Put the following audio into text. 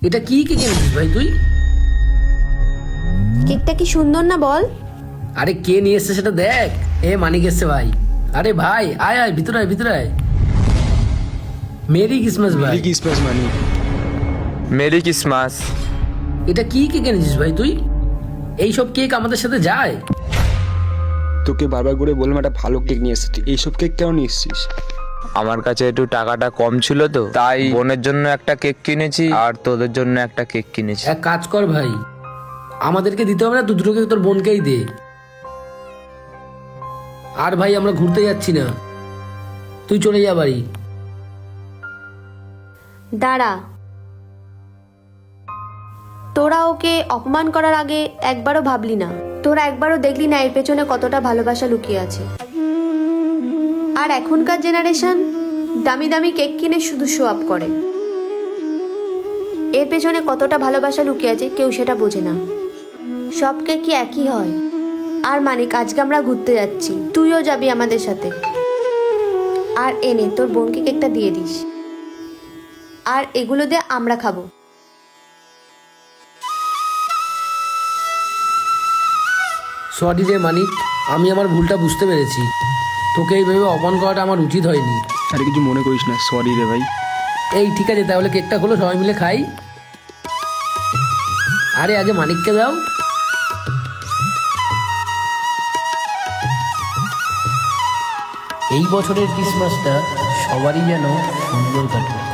এটা কি কেক এনেছিস ভাই তুই? কেকটা কি সুন্দর না বল? আরে কে নিয়ে এসছে সেটা দেখ। এ মানিক এসছে ভাই। আরে ভাই আয় আয়, ভিতরে আয়, ভিতরে আয়। মেরি ক্রিসমাস ভাই। মেরি ক্রিসমাস মানি। Merry Christmas. এটা কি কেক এনেছিস ভাই তুই? এইসব কেক আমাদের সাথে যায়? তোকে বারবার করে বললাম একটা ভালো কেক নিয়ে এসেছি, এইসব কেক কেন নিয়ে এসেছিস? আমার কাছে একটু টাকাটা কম ছিল তো, তাই বোনের জন্য একটা কেক কিনেছি আর তোদের জন্য একটা কেক কিনেছি। এক কাজ কর ভাই, আমাদেরকে দিতে হবে না, তুই দুটো কেক তোর বোনকেই দে। আর ভাই আমরা ঘুরতে যাচ্ছি না, তুই চলে যা বাড়ি। দাঁড়া, তোরা ওকে অপমান করার আগে একবারও ভাবলি না? তোরা একবারও দেখলি না এর পেছনে কতটা ভালোবাসা লুকিয়ে আছে? আর এখনকার জেনারেশন দামি দামি কেক কিনে শুধু শো আপ করে। এর পেছনে কতটা ভালোবাসা লুকিয়ে আছে কেউ সেটা বোঝে না। সব কেক কি একই হয়? আর মানিক, আজকে আমরা ঘুরতে যাচ্ছি, তুইও যাবি আমাদের সাথে। আর এনে তোর বোনকে কেকটা দিয়ে দিস, আর এগুলো দিয়ে আমরা খাবো। সরি রে মানিক, আমি আমার ভুলটা বুঝতে পেরেছি। তোকে এইভাবে অপমান করাটা আমার উচিত হয়নি। আরে কিছু মনে করিস না, সরি রে ভাই। এই ঠিক আছে, তাহলে কেকটা হলো, সবাই মিলে খাই। আরে আগে মানিককে দাও। এই বছরের ক্রিসমাসটা সবারই যেন সুন্দর কাটে।